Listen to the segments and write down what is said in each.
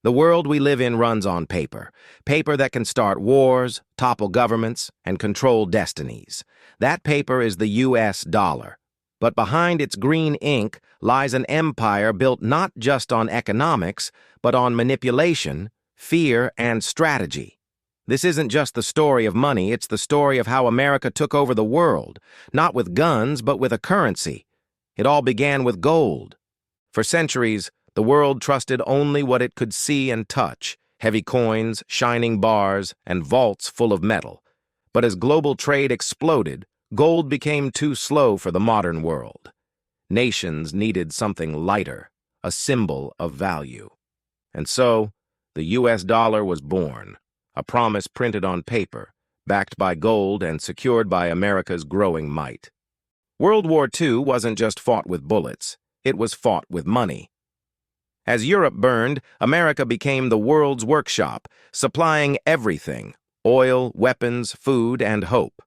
The world we live in runs on paper. Paper that can start wars, topple governments, and control destinies. That paper is the U.S. dollar. But behind its green ink lies an empire built not just on economics, but on manipulation, fear, and strategy. This isn't just the story of money, it's the story of how America took over the world, not with guns, but with a currency. It all began with gold. For centuries, the world trusted only what it could see and touch, heavy coins, shining bars, and vaults full of metal. But as global trade exploded, gold became too slow for the modern world. Nations needed something lighter, a symbol of value. And so, the U.S. dollar was born, a promise printed on paper, backed by gold and secured by America's growing might. World War II wasn't just fought with bullets, it was fought with money. As Europe burned, America became the world's workshop, supplying everything: oil, weapons, food, and hope.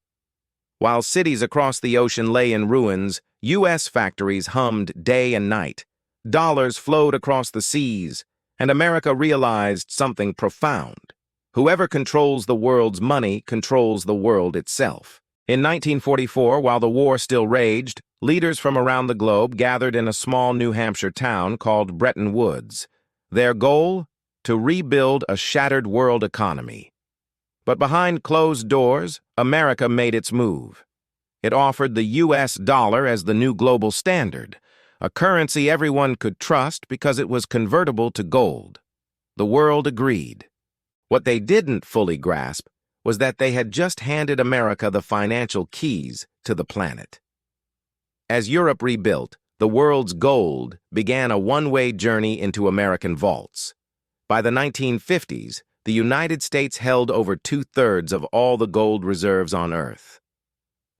While cities across the ocean lay in ruins, U.S. factories hummed day and night. Dollars flowed across the seas, and America realized something profound. Whoever controls the world's money controls the world itself. In 1944, while the war still raged, leaders from around the globe gathered in a small New Hampshire town called Bretton Woods. Their goal? To rebuild a shattered world economy. But behind closed doors, America made its move. It offered the U.S. dollar as the new global standard, a currency everyone could trust because it was convertible to gold. The world agreed. What they didn't fully grasp was that they had just handed America the financial keys to the planet. As Europe rebuilt, the world's gold began a one-way journey into American vaults. By the 1950s, the United States held over two-thirds of all the gold reserves on Earth.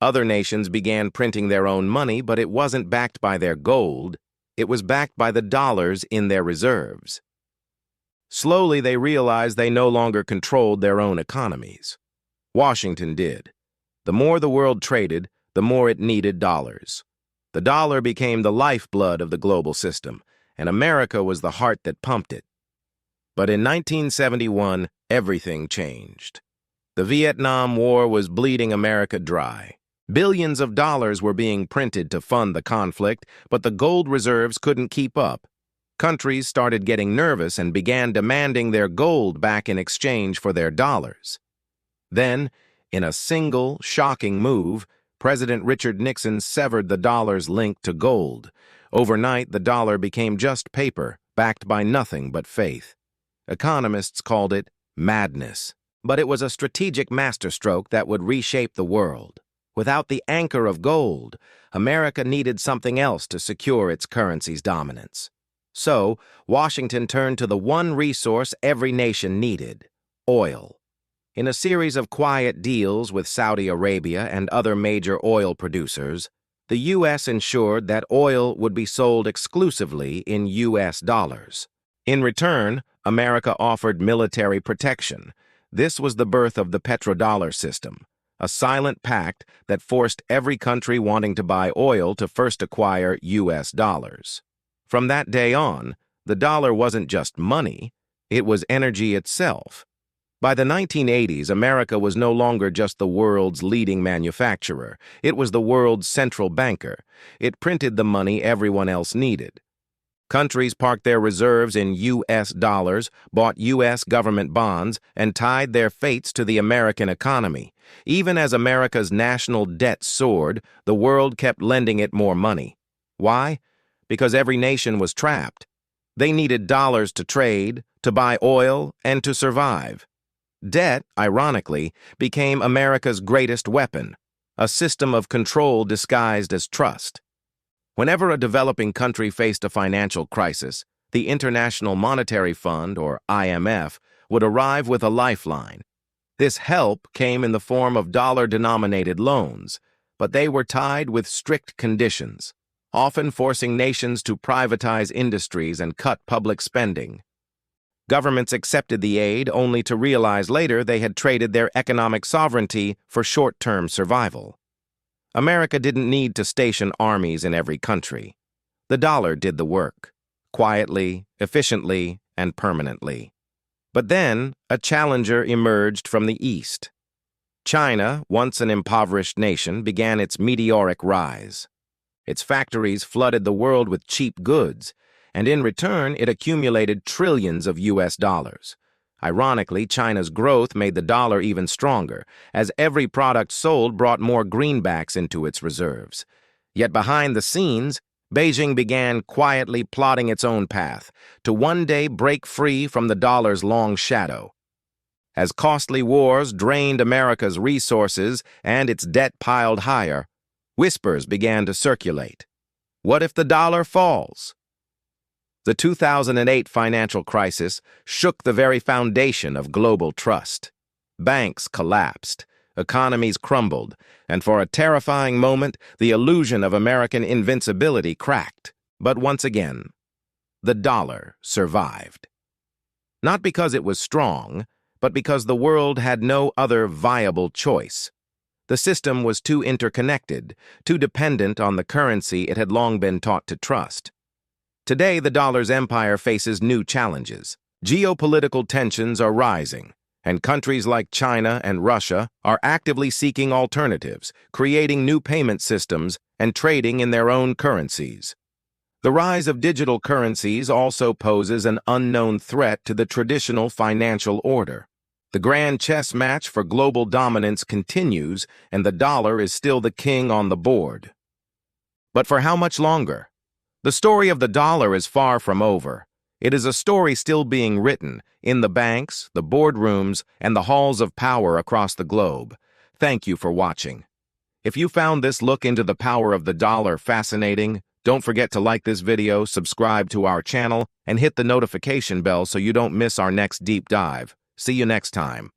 Other nations began printing their own money, but it wasn't backed by their gold, it was backed by the dollars in their reserves. Slowly, they realized they no longer controlled their own economies. Washington did. The more the world traded, the more it needed dollars. The dollar became the lifeblood of the global system, and America was the heart that pumped it. But in 1971, everything changed. The Vietnam War was bleeding America dry. Billions of dollars were being printed to fund the conflict, but the gold reserves couldn't keep up. Countries started getting nervous and began demanding their gold back in exchange for their dollars. Then, in a single, shocking move, President Richard Nixon severed the dollar's link to gold. Overnight, the dollar became just paper, backed by nothing but faith. Economists called it madness. But it was a strategic masterstroke that would reshape the world. Without the anchor of gold, America needed something else to secure its currency's dominance. So, Washington turned to the one resource every nation needed: oil. In a series of quiet deals with Saudi Arabia and other major oil producers, the U.S. ensured that oil would be sold exclusively in U.S. dollars. In return, America offered military protection. This was the birth of the petrodollar system, a silent pact that forced every country wanting to buy oil to first acquire U.S. dollars. From that day on, the dollar wasn't just money, it was energy itself. By the 1980s, America was no longer just the world's leading manufacturer, it was the world's central banker. It printed the money everyone else needed. Countries parked their reserves in U.S. dollars, bought U.S. government bonds, and tied their fates to the American economy. Even as America's national debt soared, the world kept lending it more money. Why? Because every nation was trapped. They needed dollars to trade, to buy oil, and to survive. Debt, ironically, became America's greatest weapon, a system of control disguised as trust. Whenever a developing country faced a financial crisis, the International Monetary Fund, or IMF, would arrive with a lifeline. This help came in the form of dollar-denominated loans, but they were tied with strict conditions, often forcing nations to privatize industries and cut public spending. Governments accepted the aid only to realize later they had traded their economic sovereignty for short-term survival. America didn't need to station armies in every country. The dollar did the work, quietly, efficiently, and permanently. But then, a challenger emerged from the east. China, once an impoverished nation, began its meteoric rise. Its factories flooded the world with cheap goods, and in return it accumulated trillions of US dollars. Ironically, China's growth made the dollar even stronger, as every product sold brought more greenbacks into its reserves. Yet behind the scenes, Beijing began quietly plotting its own path, to one day break free from the dollar's long shadow. As costly wars drained America's resources and its debt piled higher, whispers began to circulate. What if the dollar falls? The 2008 financial crisis shook the very foundation of global trust. Banks collapsed, economies crumbled, and for a terrifying moment, the illusion of American invincibility cracked. But once again, the dollar survived. Not because it was strong, but because the world had no other viable choice. The system was too interconnected, too dependent on the currency it had long been taught to trust. Today, the dollar's empire faces new challenges. Geopolitical tensions are rising, and countries like China and Russia are actively seeking alternatives, creating new payment systems and trading in their own currencies. The rise of digital currencies also poses an unknown threat to the traditional financial order. The grand chess match for global dominance continues, and the dollar is still the king on the board. But for how much longer? The story of the dollar is far from over. It is a story still being written in the banks, the boardrooms, and the halls of power across the globe. Thank you for watching. If you found this look into the power of the dollar fascinating, don't forget to like this video, subscribe to our channel, and hit the notification bell so you don't miss our next deep dive. See you next time.